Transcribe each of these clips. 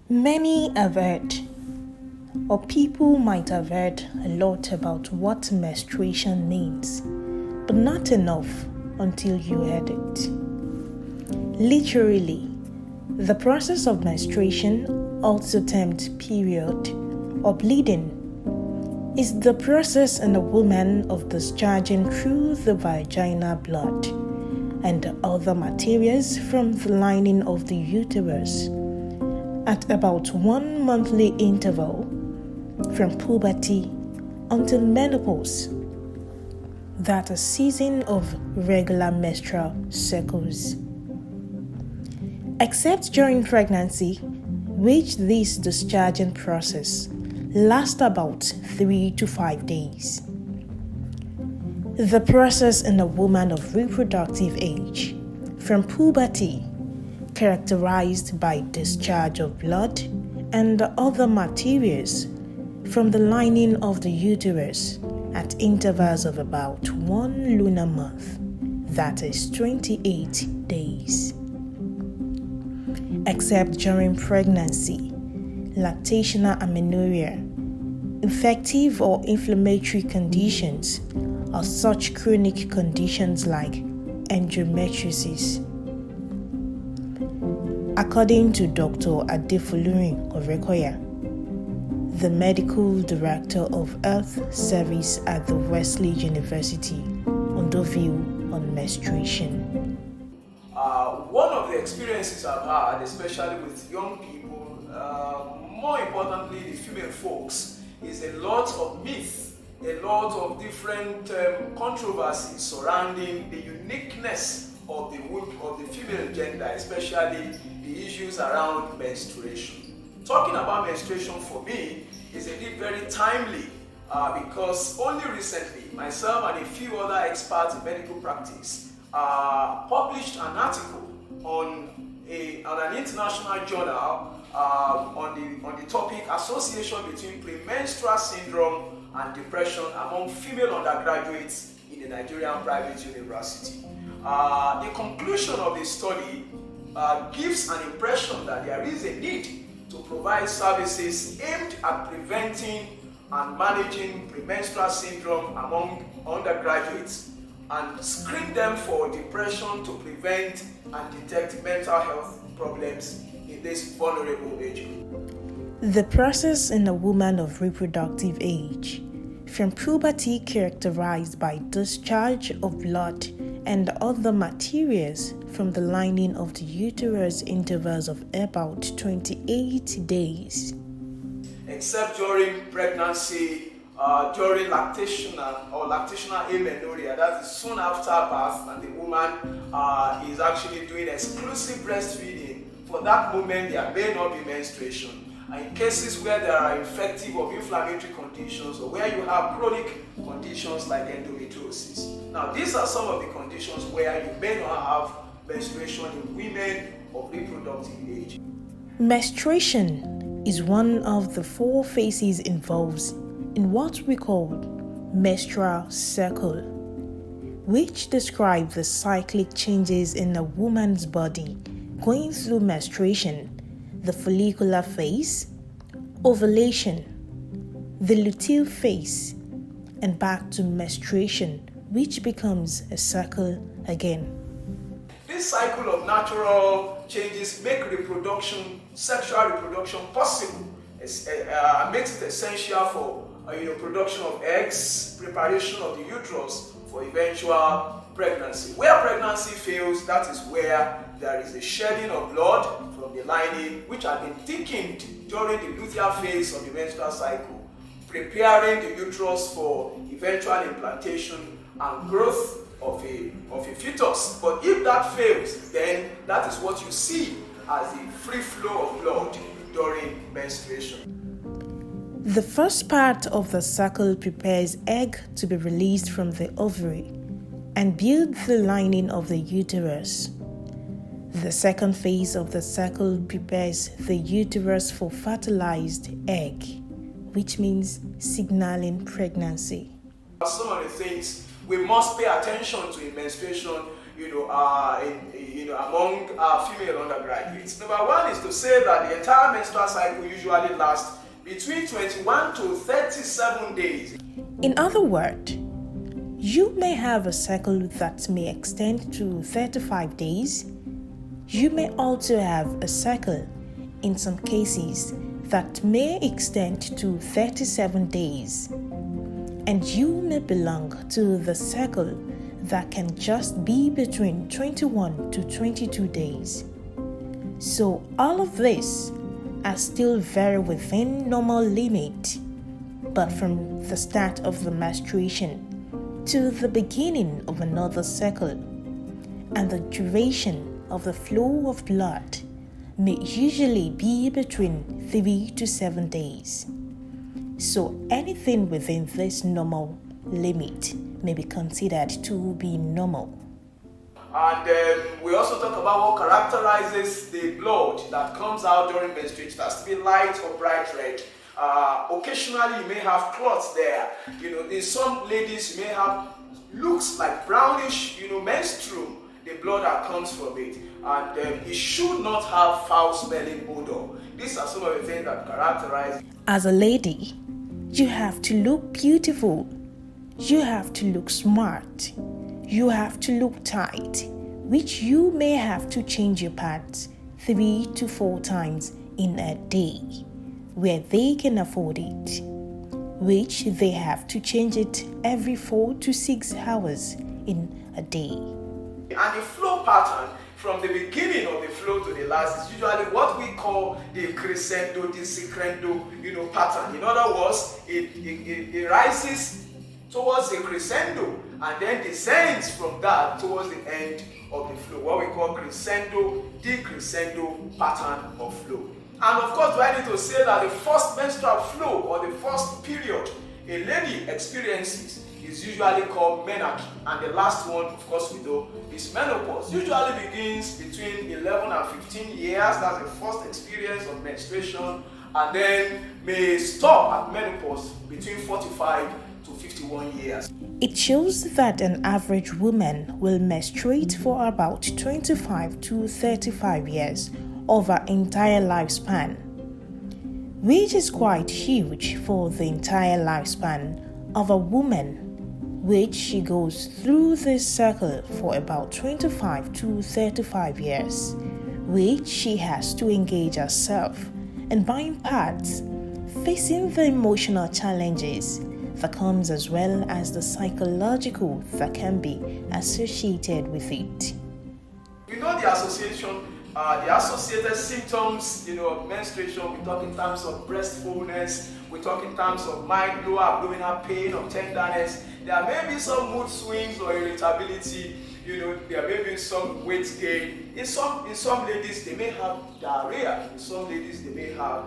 Many have heard, or people might have heard a lot about what menstruation means, but not enough until you heard it. Literally, the process of menstruation, also termed period or bleeding, is the process in a woman of discharging through the vaginal blood and other materials from the lining of the uterus at about 1 monthly interval from puberty until menopause. That a season of regular menstrual cycles. Except during pregnancy, which this discharging process lasts about 3 to 5 days. The process in a woman of reproductive age, from puberty, characterized by discharge of blood and other materials from the lining of the uterus at intervals of about 1 lunar month, that is 28 days. Except during pregnancy, lactational amenorrhea, infective or inflammatory conditions, or such chronic conditions like endometriosis. According to Dr. Adefolurin Orekoya, the medical director of health service at the Wesley University, Ondoville on menstruation. One of the experiences I've had, especially with young people, more importantly the female folks, is a lot of myth, a lot of different controversies surrounding the uniqueness of the female gender, especially the issues around menstruation. Talking about menstruation for me is indeed very timely because only recently myself and a few other experts in medical practice published an article on an international journal on the topic association between premenstrual syndrome and depression among female undergraduates in the Nigerian private university. The conclusion of the study gives an impression that there is a need to provide services aimed at preventing and managing premenstrual syndrome among undergraduates and screen them for depression to prevent and detect mental health problems in this vulnerable age group. The process in a woman of reproductive age, from puberty characterized by discharge of blood and other materials from the lining of the uterus intervals of about 28 days. Except during pregnancy, during lactational amenorrhea, that is soon after birth, and the woman is actually doing exclusive breastfeeding. For that moment, there may not be menstruation. And in cases where there are infective or inflammatory conditions, or where you have chronic conditions like endometriosis. Now, these are some of the conditions where you may not have menstruation in women of reproductive age. Menstruation is one of the 4 phases involved in what we call menstrual cycle, which describe the cyclic changes in a woman's body going through menstruation, the follicular phase, ovulation, the luteal phase, and back to menstruation, which becomes a cycle again. This cycle of natural changes make sexual reproduction possible. Makes it essential for production of eggs, preparation of the uterus for eventual pregnancy. Where pregnancy fails, that is where there is a shedding of blood from the lining, which has been thickened during the luteal phase of the menstrual cycle, preparing the uterus for eventual implantation and growth of a fetus. But if that fails, then that is what you see as the free flow of blood during menstruation. The first part of the cycle prepares egg to be released from the ovary and builds the lining of the uterus. The second phase of the cycle prepares the uterus for fertilized egg, which means signaling pregnancy. Some of the things we must pay attention to in menstruation among female undergraduates. Number one is to say that the entire menstrual cycle usually lasts between 21 to 37 days. In other words, you may have a cycle that may extend to 35 days. You may also have a cycle, in some cases, that may extend to 37 days. And you may belong to the cycle that can just be between 21 to 22 days. So all of this are still very within normal limit. But from the start of the menstruation to the beginning of another cycle, and the duration of the flow of blood may usually be between 3 to 7 days. So anything within this normal limit may be considered to be normal. And we also talk about what characterizes the blood that comes out during menstruation. It has to be light or bright red. Occasionally you may have clots there. In some ladies you may have looks like brownish, menstruum, the blood that comes from it. And it should not have foul-smelling odor. These are some of the things that characterize. As a lady, you have to look beautiful. You have to look smart. You have to look tight, which you may have to change your pads 3 to 4 times in a day, where they can afford it, which they have to change it every 4 to 6 hours in a day. And the flow pattern from the beginning of the flow to the last is usually what we call the crescendo, the secrendo, pattern. In other words, it rises towards the crescendo and then descends from that towards the end of the flow, what we call crescendo, decrescendo pattern of flow. And of course, do I need to say that the first menstrual flow or the first period a lady experiences is usually called menarche, and the last one, of course, we know is menopause. Usually begins between 11 and 15 years. That's the first experience of menstruation, and then may stop at menopause between 45 to 51 years. It shows that an average woman will menstruate for about 25 to 35 years of her entire lifespan, which is quite huge for the entire lifespan of a woman, which she goes through this cycle for about 25 to 35 years, which she has to engage herself in buying pads, facing the emotional challenges that comes as well as the psychological that can be associated with it. The association, the associated symptoms, of menstruation. We talk in terms of breast fullness. We talk in terms of mild lower abdominal pain or tenderness. There may be some mood swings or irritability. There may be some weight gain. In some ladies, they may have diarrhea. In some ladies, they may have,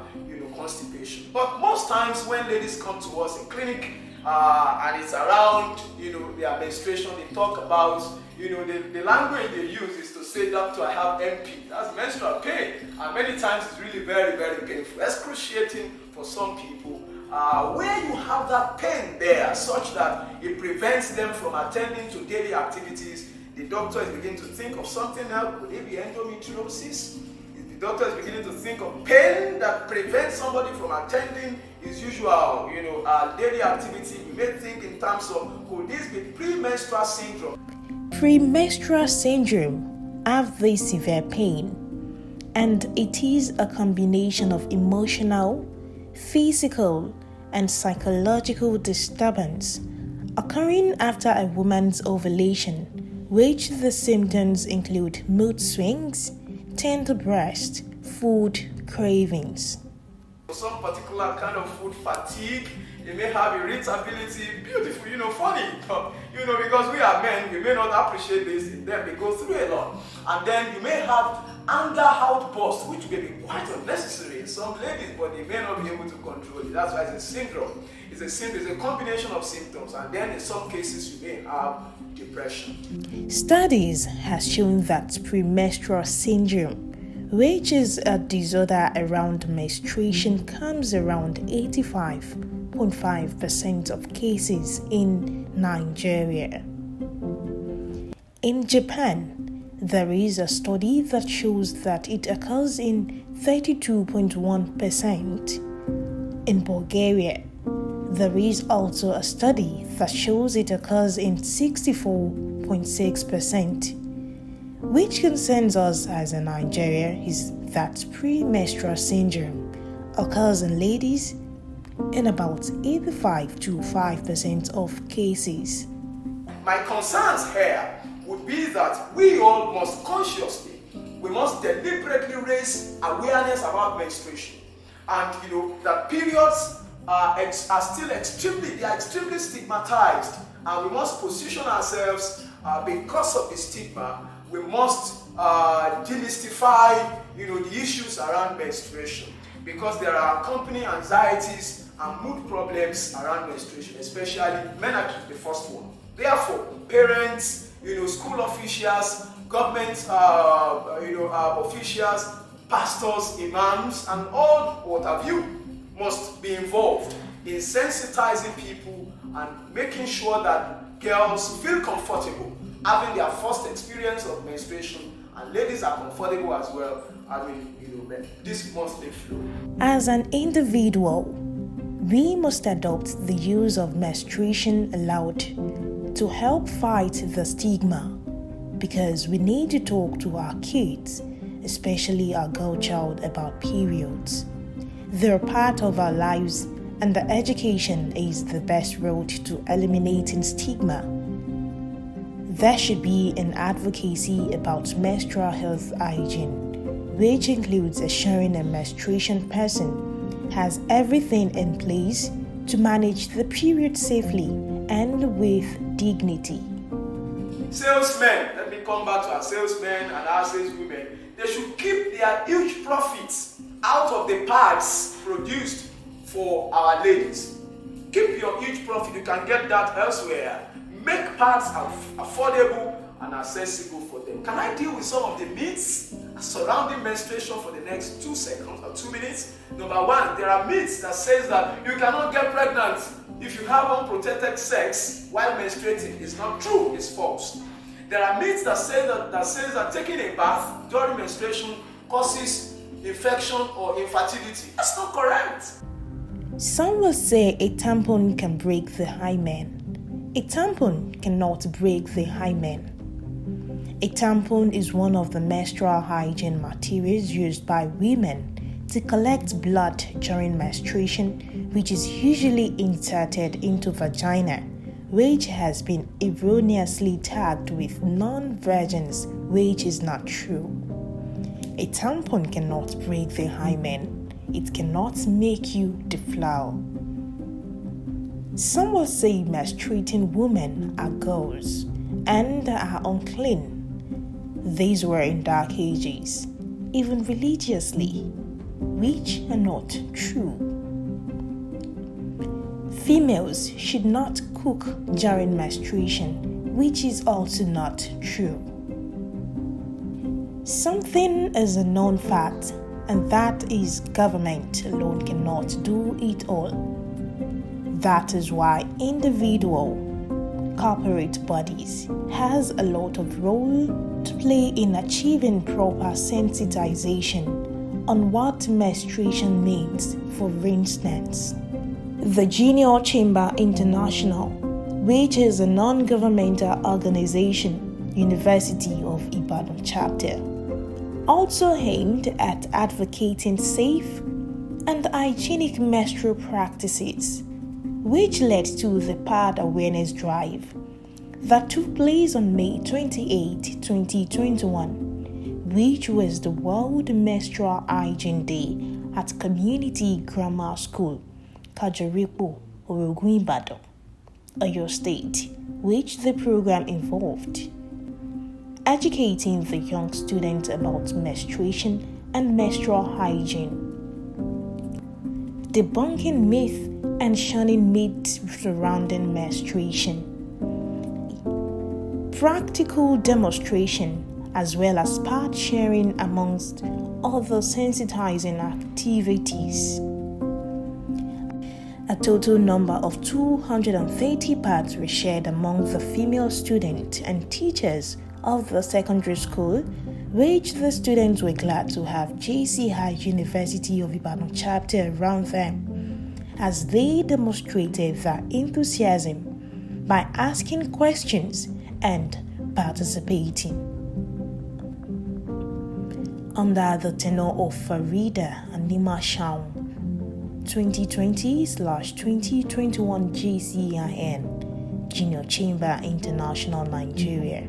constipation. But most times when ladies come to us in clinic and it's around, their menstruation, they talk about, the language they use is to say, "Doctor, I have MP." That's menstrual pain. And many times it's really very, very painful, excruciating for some people. Where you have that pain there such that it prevents them from attending to daily activities, the doctor is beginning to think of something else. Could it be endometriosis? The doctor is beginning to think of pain that prevents somebody from attending his usual, daily activity. You may think in terms of, could this be premenstrual syndrome? Premenstrual syndrome have this severe pain, and it is a combination of emotional, physical, and psychological disturbance occurring after a woman's ovulation, which the symptoms include mood swings, tender breast, food cravings. Some particular kind of food fatigue, you may have irritability, beautiful, funny, because we are men, we may not appreciate this in them, they go through a lot. And then you may have anger outbursts, which may be quite unnecessary in some ladies, but they may not be able to control it. That's why it's a syndrome. It's a combination of symptoms, and then in some cases you may have depression. Studies has shown that premenstrual syndrome, which is a disorder around menstruation, comes around 85.5% of cases in Nigeria. In Japan, there is a study that shows that it occurs in 32.1%. In Bulgaria, there is also a study that shows it occurs in 64.6%. Which concerns us as a Nigeria is that premenstrual syndrome occurs in ladies in about 85 to 5% of cases. My concerns here would be that we all must consciously, we must deliberately raise awareness about menstruation. And that periods are still extremely stigmatized, and we must position ourselves because of the stigma. We must demystify the issues around menstruation, because there are accompanying anxieties and mood problems around menstruation, especially menarche, the first one. Therefore, parents, school officials, government officials, pastors, imams, and all what have you must be involved in sensitizing people and making sure that girls feel comfortable having their first experience of menstruation, and ladies are comfortable as well having this monthly flow. As an individual, we must adopt the use of menstruation aloud to help fight the stigma, because we need to talk to our kids, especially our girl child, about periods. They're part of our lives, and the education is the best road to eliminating stigma. There should be an advocacy about menstrual health hygiene, which includes ensuring a menstruation person has everything in place to manage the period safely and with dignity. Salesmen, let me come back to our salesmen and our saleswomen. They should keep their huge profits out of the pads produced for our ladies. Keep your huge profit, you can get that elsewhere. Make pads affordable and accessible for them. Can I deal with some of the myths surrounding menstruation for the next 2 seconds or 2 minutes? Number one, there are myths that says that you cannot get pregnant if you have unprotected sex while menstruating. It's not true, it's false. There are myths that says that taking a bath during menstruation causes infection or infertility. That's not correct. Some will say a tampon can break the hymen. A tampon cannot break the hymen. A tampon is one of the menstrual hygiene materials used by women to collect blood during menstruation, which is usually inserted into vagina, which has been erroneously tagged with non-virgins, which is not true. A tampon cannot break the hymen. It cannot make you deflower. Some will say menstruating women are girls and are unclean. These were in dark ages, even religiously, which are not true. Females should not cook during menstruation, which is also not true. Something is a known fact, and that is government alone cannot do it all. That is why individual corporate bodies has a lot of role to play in achieving proper sensitization on what menstruation means. For instance, the Junior Chamber International, which is a non-governmental organization, University of Ibadan chapter, also aimed at advocating safe and hygienic menstrual practices, which led to the pad awareness drive that took place on May 28, 2021, which was the World Menstrual Hygiene Day at Community Grammar School, Kajoripo, Orogun, Ibadan, Oyo State, which the program involved educating the young students about menstruation and menstrual hygiene, debunking myth and shunning myths surrounding menstruation, practical demonstration, as well as part sharing amongst other sensitizing activities. A total number of 230 pads were shared among the female students and teachers of the secondary school, which the students were glad to have JCI University of Ibadan chapter around them, as they demonstrated their enthusiasm by asking questions and participating. Under the tenure of Farida Anima Shaun, 2020/2021 JCIN, Junior Chamber International Nigeria,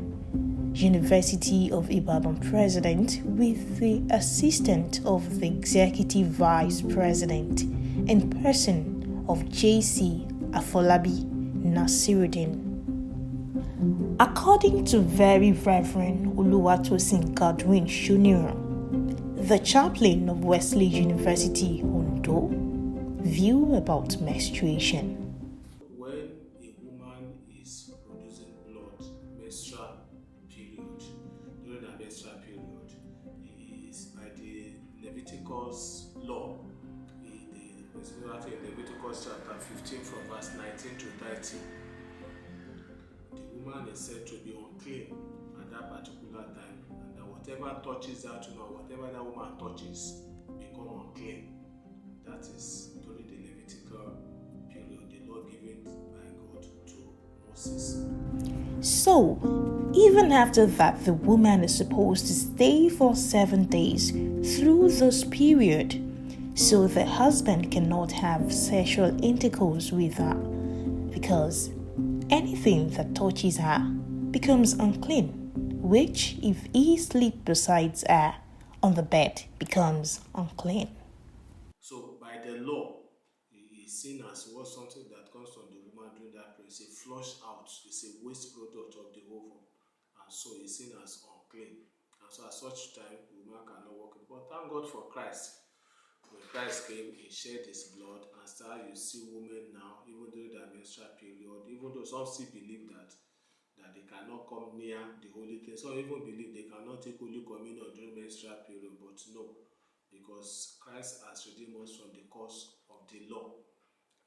University of Ibadan President with the assistance of the Executive Vice President in person of JC Afolabi Nasiruddin. According to Very Reverend Oluwatosin Godwin Shuniro, the chaplain of Wesley University, Ondo, view about menstruation. When a woman is producing blood, menstrual period, during her menstrual period, it is by the Leviticus law, in Leviticus chapter 15 from verse 19 to 30, the woman is said to be unclean at that particular time, and that whatever touches that woman, whatever that woman touches, become unclean. That is during the Levitical period, the law given by God to Moses. So, even after that, the woman is supposed to stay for 7 days through this period, so the husband cannot have sexual intercourse with her, because anything that touches her becomes unclean, which, if he sleeps beside her on the bed, becomes unclean. So, by the law, it is seen as something that comes from the woman during that period. It's a flush out, it's a waste product of the ovum, and so it's seen as unclean. And so, at such time, the woman cannot walk. But thank God for Christ. When Christ came, he shed his blood, and still you see women now, even during their menstrual period, even though some still believe that they cannot come near the holy thing. Some even believe they cannot take Holy Communion during menstrual period, but no, because Christ has redeemed us from the curse of the law.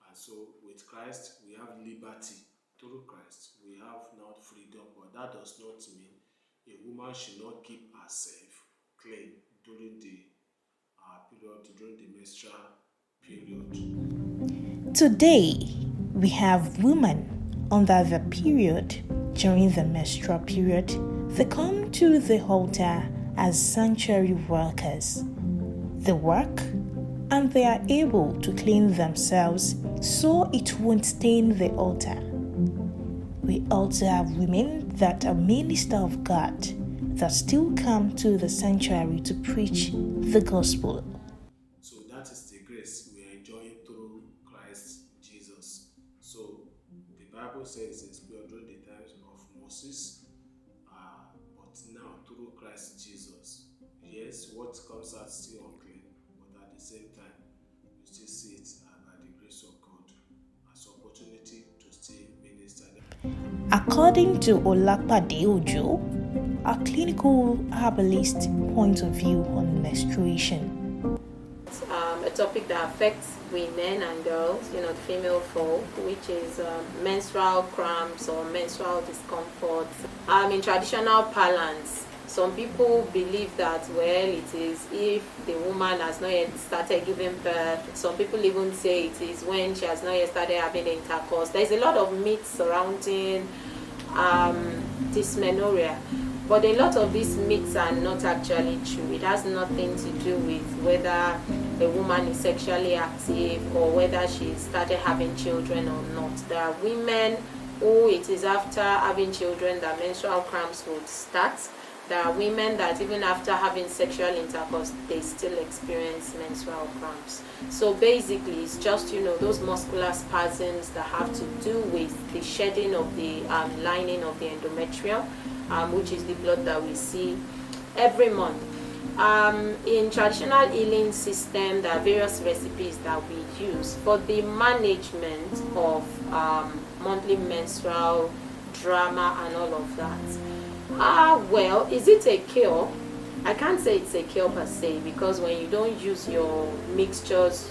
And so with Christ, we have liberty. Through Christ, we have now freedom, but that does not mean a woman should not keep herself clean during the during the menstrual period. Today, we have women under the period. During the menstrual period, they come to the altar as sanctuary workers. They work and they are able to clean themselves so it won't stain the altar. We also have women that are ministers of God that still come to the sanctuary to preach the gospel. So that is the grace we are enjoying through Christ Jesus. So the Bible says it's during the times of Moses, but now through Christ Jesus. Yes, what comes out still unclean, but at the same time, you still see it by the grace of God as opportunity to still minister. According to Olapade Ojo, a clinical herbalist point of view on menstruation. A topic that affects women and girls, the female folk, which is menstrual cramps or menstrual discomfort. In traditional parlance, some people believe that, it is if the woman has not yet started giving birth. Some people even say it is when she has not yet started having intercourse. There's a lot of myths surrounding dysmenorrhea. But a lot of these myths are not actually true. It has nothing to do with whether a woman is sexually active or whether she started having children or not. There are women who it is after having children that menstrual cramps would start. There are women that even after having sexual intercourse, they still experience menstrual cramps. So basically, it's just, those muscular spasms that have to do with the shedding of the lining of the endometrium, which is the blood that we see every month. In traditional healing system, there are various recipes that we use for the management of monthly menstrual drama and all of that. Is it a cure? I can't say it's a cure per se, because when you don't use your mixtures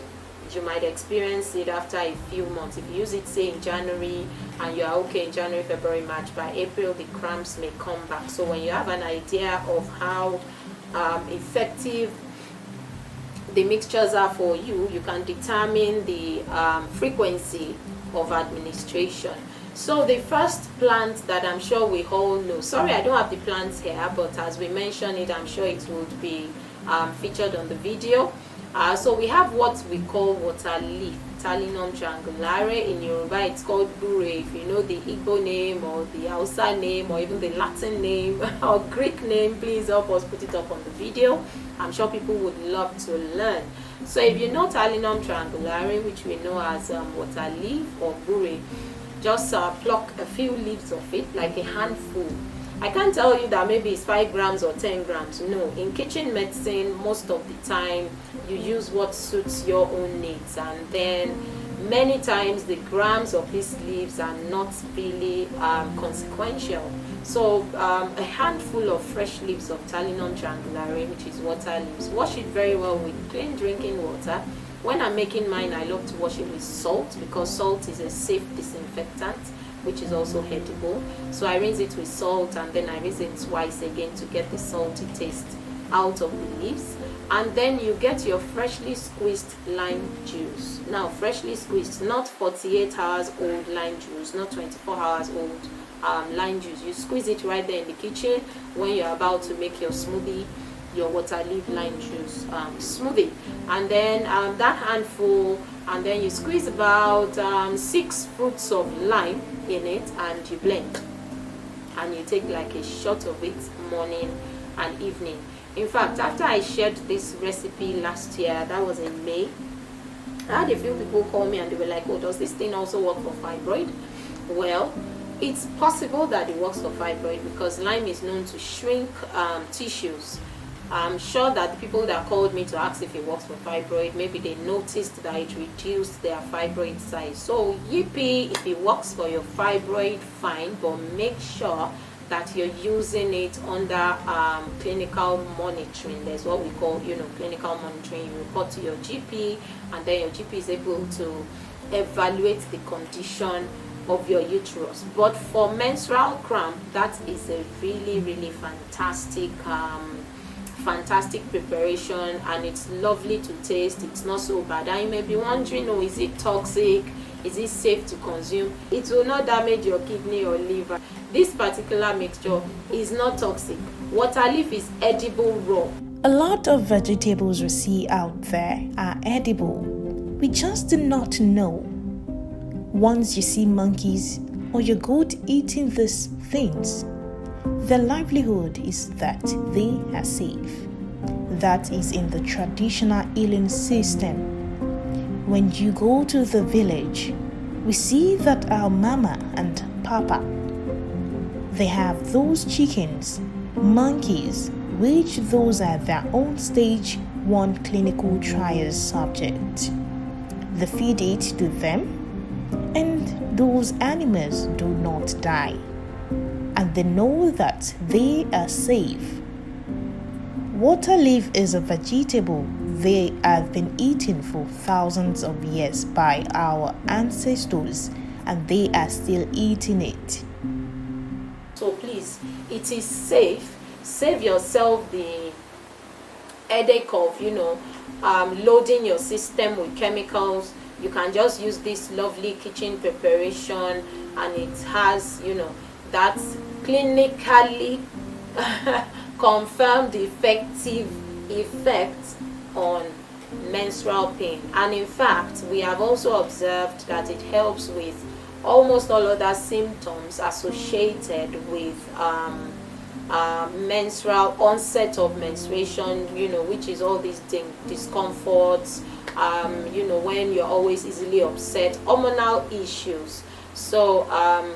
you might experience it after a few months. If you use it, say, in January, and you are okay in January, February, March, by April the cramps may come back. So when you have an idea of how effective the mixtures are for you, you can determine the frequency of administration. So the first plant that I'm sure we all know, sorry I don't have the plants here, but as we mentioned it, I'm sure it would be featured on the video. So we have what we call water leaf, Talinum triangulare. In Yoruba it's called bure. If you know the Igbo name or the Hausa name or even the Latin name or Greek name, please help us put it up on the video. I'm sure people would love to learn. So if you know Talinum triangulare, which we know as water leaf or bure, just pluck a few leaves of it, like a handful. I can't tell you that maybe it's 5 grams or 10 grams. No, in kitchen medicine, most of the time you use what suits your own needs, and then many times the grams of these leaves are not really consequential. So a handful of fresh leaves of Talinum triangulare, which is water leaves, wash it very well with clean drinking water. When I'm making mine, I love to wash it with salt, because salt is a safe disinfectant, which is also edible. So I rinse it with salt, and then I rinse it twice again to get the salty taste out of the leaves. And then you get your freshly squeezed lime juice. Now, freshly squeezed, not 48 hours old lime juice, not 24 hours old lime juice. You squeeze it right there in the kitchen when you're about to make your smoothie, your water leaf lime juice smoothie. And then that handful, and then you squeeze about 6 fruits of lime in it, and you blend, and you take like a shot of it morning and evening. In fact, after I shared this recipe last year, that was in May, I had a few people call me and they were like, oh, does this thing also work for fibroid? Well, it's possible that it works for fibroid, because lime is known to shrink tissues. I'm sure that the people that called me to ask if it works for fibroid, maybe they noticed that it reduced their fibroid size. So yippee, if it works for your fibroid, fine, but make sure that you're using it under clinical monitoring. There's what we call, clinical monitoring. You report to your GP, and then your GP is able to evaluate the condition of your uterus. But for menstrual cramp, that is a really, really fantastic preparation, and it's lovely to taste. It's not so bad. And you may be wondering, oh, is it toxic? Is it safe to consume? It will not damage your kidney or liver. This particular mixture is not toxic. Water leaf is edible raw. A lot of vegetables we see out there are edible. We just do not know. Once you see monkeys or your goat eating these things, the livelihood is that they are safe. That is in the traditional healing system. When you go to the village, we see that our mama and papa, they have those chickens, monkeys, which those are their own stage 1 clinical trial subject. They feed it to them, and those animals do not die, and they know that they are safe. Water leaf is a vegetable they have been eaten for thousands of years by our ancestors, and they are still eating it. So please, it is safe. Save yourself the headache of loading your system with chemicals. You can just use this lovely kitchen preparation, and it has that clinically confirmed effective effect on menstrual pain. And in fact, we have also observed that it helps with almost all other symptoms associated with menstrual onset of menstruation, which is all these discomforts, when you're always easily upset, hormonal issues. So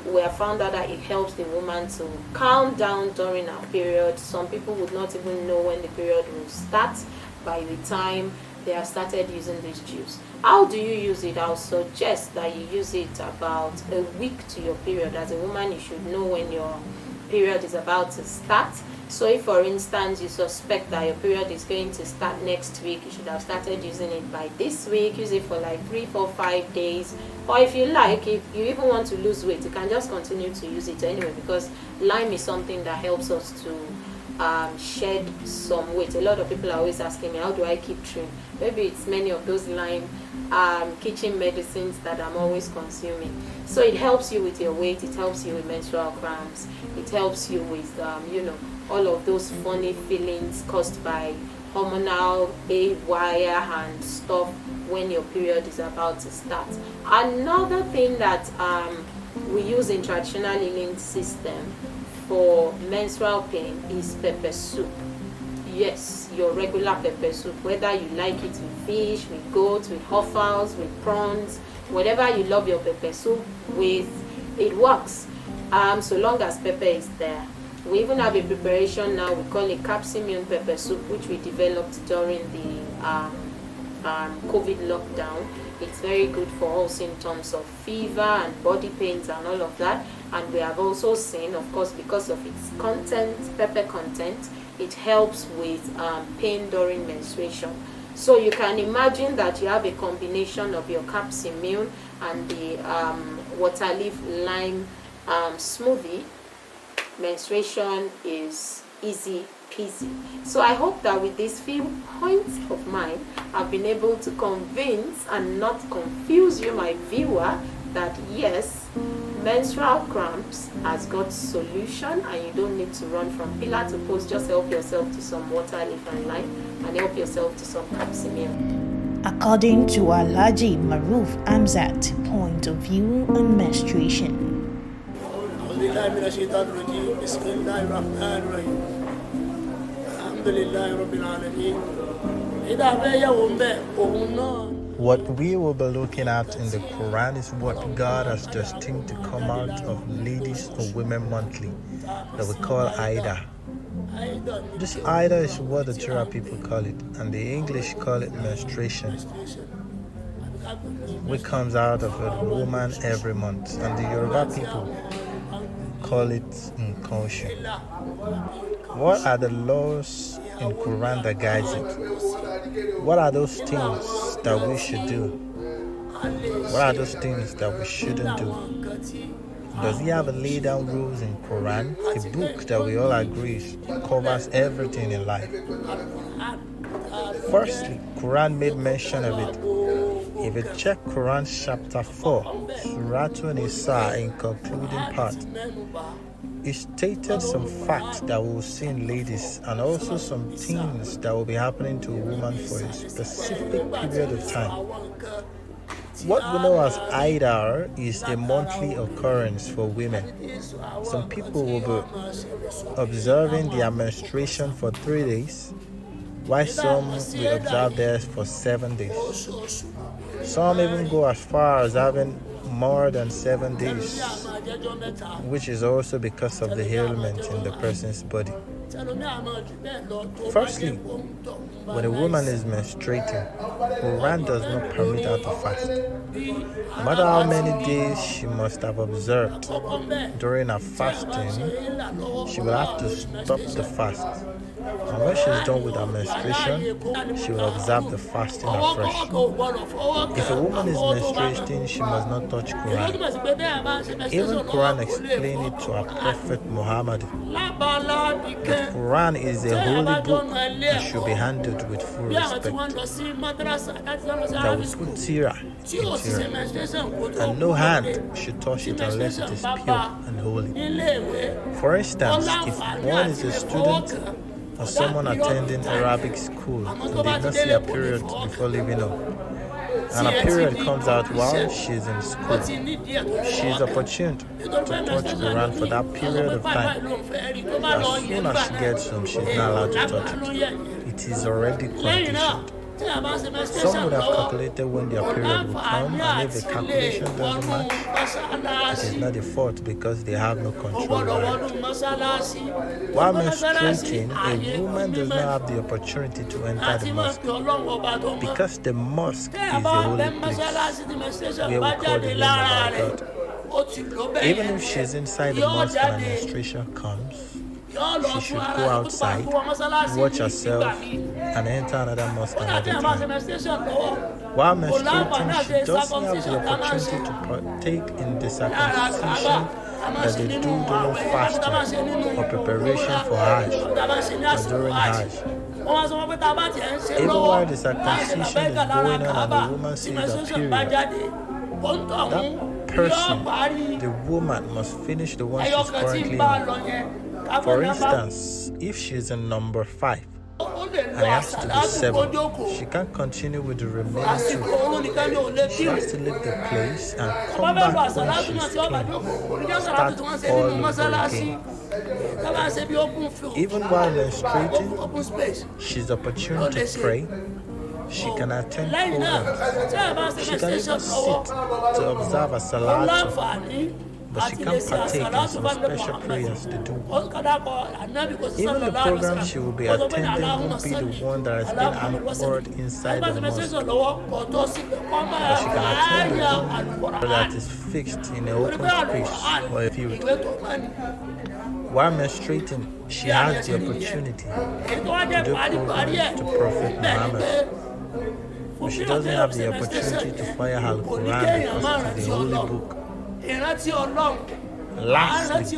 we have found out that it helps the woman to calm down during her period. Some people would not even know when the period will start by the time they have started using this juice. How do you use it? I'll suggest that you use it about a week to your period. As a woman, you should know when your period is about to start. So if, for instance, you suspect that your period is going to start next week, you should have started using it by this week. Use it for like 3, 4, 5 days. Or if you like, if you even want to lose weight, you can just continue to use it anyway, because lime is something that helps us to shed some weight. A lot of people are always asking me, how do I keep trim? Maybe it's many of those lime kitchen medicines that I'm always consuming. So it helps you with your weight, it helps you with menstrual cramps, it helps you with all of those funny feelings caused by hormonal haywire and stuff when your period is about to start. Another thing that we use in traditional healing system for menstrual pain is pepper soup. Yes, your regular pepper soup, whether you like it with fish, with goat, with offals, with prawns, whatever you love your pepper soup with, it works, so long as pepper is there. We even have a preparation now, we call it capsimium pepper soup, which we developed during the COVID lockdown. It's very good for all symptoms of fever and body pains and all of that. And we have also seen, of course, because of its content, pepper content, it helps with pain during menstruation. So you can imagine that you have a combination of your capsimium and the water leaf lime smoothie. Menstruation is easy peasy. So I hope that with these few points of mine, I've been able to convince and not confuse you, my viewer, that yes, menstrual cramps has got solution, and you don't need to run from pillar to post. Just help yourself to some water leaf and lime, and help yourself to some capsimium. According to Alhaji Maruf Amzat point of view on menstruation. What we will be looking at in the Quran is what God has destined to come out of Ladies or Women Monthly that we call Aida. This Aida is what the Torah people call it, and the English call it menstruation, which comes out of a woman every month, and the Yoruba people call it Nkonshi. What are the laws in Quran that guides it? What are those things that we should do? What are those things that we shouldn't do? Does he have a laid down rules in Quran? A book that we all agree covers everything in life. Firstly, Quran made mention of it. If you check Quran chapter 4, Surah An-Nisa in concluding part, it stated some facts that we will see in ladies, and also some things that will be happening to a woman for a specific period of time. What we know as Aida is a monthly occurrence for women. Some people will be observing their menstruation for 3 days, while some will observe theirs for 7 days. Some even go as far as having more than 7 days, which is also because of the ailment in the person's body. Firstly, when a woman is menstruating, Quran does not permit her to fast. No matter how many days she must have observed during her fasting, she will have to stop the fast. And when she's done with her menstruation, she will observe the fasting afresh. If a woman is menstruating, she must not touch Quran. Even Quran explained it to our Prophet Muhammad. The Quran is a holy book and should be handled with full respect. That we put tira in tira, and no hand should touch it unless it is pure and holy. For instance, if one is a student or someone attending Arabic school and did not see a period before leaving home, and a period comes out while she is in school, she is opportune to touch Quran for that period of time. As soon as she gets home, she is not allowed to touch it. It is already conditioned. Some would have calculated when their period will come, and if the calculation doesn't match, it is not their fault because they have no control over it. While menstruating, a woman does not have the opportunity to enter the mosque, because the mosque is a holy place where we call the name of our God. Even if she's inside the mosque and her menstruation comes, she should go outside, watch herself, and enter another mosque another time. While menstruating, she doesn't have the opportunity to partake in the circumcision that they do during fasting or preparation for Hajj or during Hajj. Even while the circumcision is going on and the woman sees her period, that person, the woman, must finish the one she's currently in. For instance, if she's in number 5 and it has to be 7, she can't continue with the remaining 2. She has to leave the place and come back when she's clean. Start all over again. Even while menstruating, she's opportune to pray. She can attend programs. She can even sit to observe a salat, but she can't partake in some special prayers to do. Even the program she will be attending won't be the one that has been outpoured inside the mosque, but she can attend the one that is fixed in an open space or a field. While menstruating, she has the opportunity to do programs to Prophet Muhammad, but she doesn't have the opportunity to fire her Quran because it is the holy book. Lastly,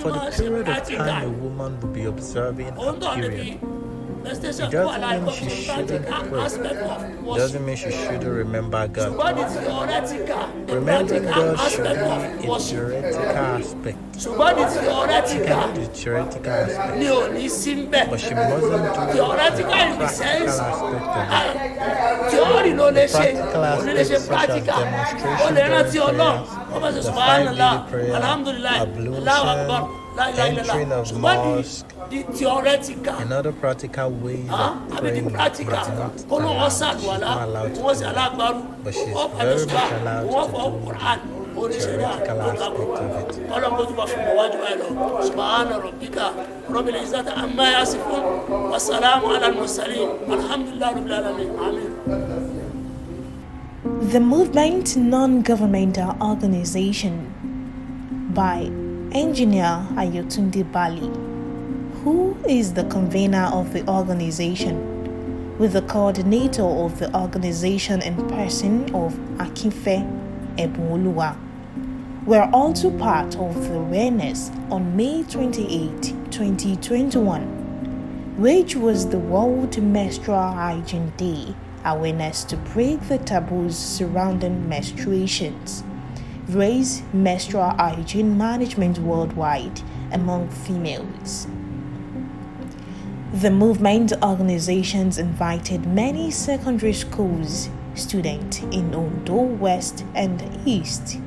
for the period of time a woman will be observing a period, it doesn't mean she shouldn't pray. It doesn't mean she shouldn't remember God. Remembering God should be a theoretical aspect. She can do the theoretical aspect, but she mustn't do the practical aspect of it. The practical aspects such as demonstration during prayers, the 5 daily prayer, ablution, entering of mosque, and other practical ways of praying, but not allowed. She's not allowed to do that. But she's very much allowed to do the theoretical aspect of it. The Movement Non-Governmental Organization by Engineer Ayotunde Bali, who is the convener of the organization, with the coordinator of the organization in person of Akinfe Ebunoluwa, were also part of the awareness on May 28, 2021, which was the World Menstrual Hygiene Day awareness to break the taboos surrounding menstruations, raise menstrual hygiene management worldwide among females. The movement organizations invited many secondary schools students in Ondo West and East,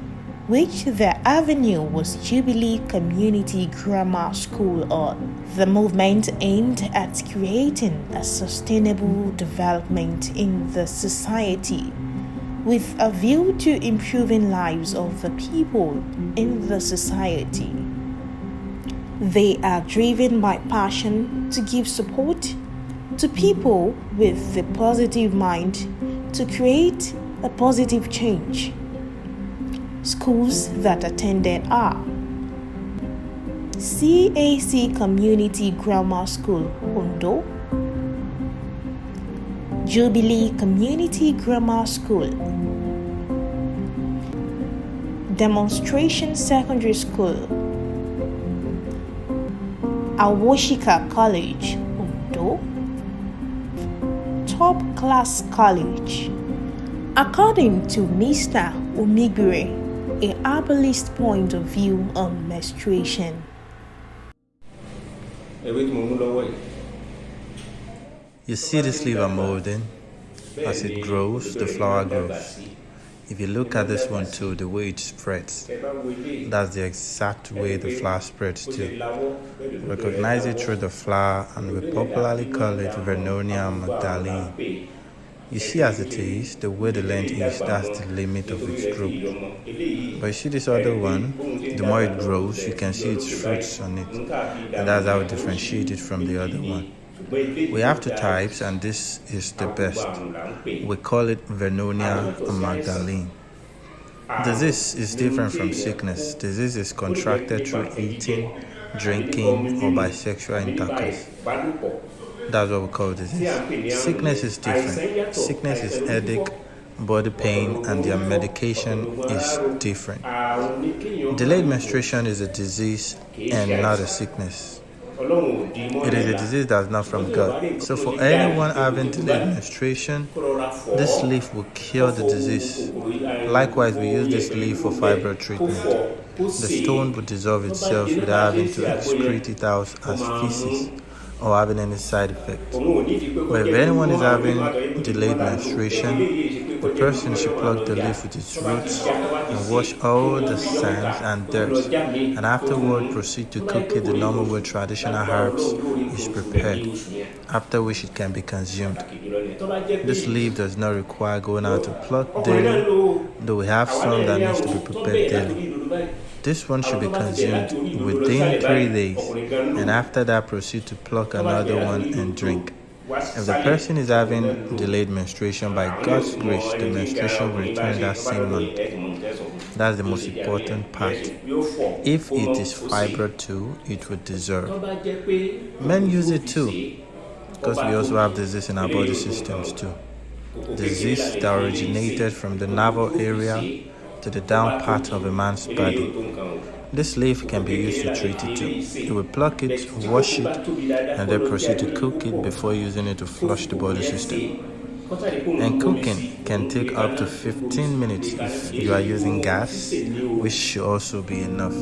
which their avenue was Jubilee Community Grammar School or the movement aimed at creating a sustainable development in the society with a view to improving lives of the people in the society. They are driven by passion to give support to people with the positive mind to create a positive change. Schools that attended are CAC Community Grammar School, Ondo, Jubilee Community Grammar School, Demonstration Secondary School, Awoshika College, Ondo, Top Class College. According to Mr. Omigure, a herbalist point of view on menstruation. You see this leaf molding? As it grows, the flower grows. If you look at this one too, the way it spreads, that's the exact way the flower spreads too. Recognize it through the flower, and we popularly call it Vernonia Magdalene. You see as it is, the way the length is, that's the limit of its growth. But you see this other one, the more it grows, you can see its fruits on it. And that's how we differentiate it from the other one. We have 2 types, and this is the best. We call it Vernonia Magdalene. Disease is different from sickness. Disease is contracted through eating, drinking, or by sexual intercourse. That's what we call disease. Sickness is different. Sickness is headache, body pain, and their medication is different. Delayed menstruation is a disease and not a sickness. It is a disease that's not from God. So for anyone having delayed menstruation, this leaf will cure the disease. Likewise, we use this leaf for fibroid treatment. The stone would dissolve itself without having to excrete it out as feces or having any side effect. But if anyone is having delayed menstruation, the person should pluck the leaf with its roots and wash all the sands and dirt, and afterward proceed to cook it the normal way traditional herbs is prepared, after which it can be consumed. This leaf does not require going out to pluck daily, though we have some that needs to be prepared daily. This one should be consumed within 3 days, and after that proceed to pluck another one and drink. If the person is having delayed menstruation, by God's grace, the menstruation will return that same month. That's the most important part. If it is fibroid too, it would dissolve. Men use it too, because we also have disease in our body systems too. Disease that originated from the navel area to the down part of a man's body. This leaf can be used to treat it too. You will pluck it, wash it, and then proceed to cook it before using it to flush the body system. And cooking can take up to 15 minutes if you are using gas, which should also be enough.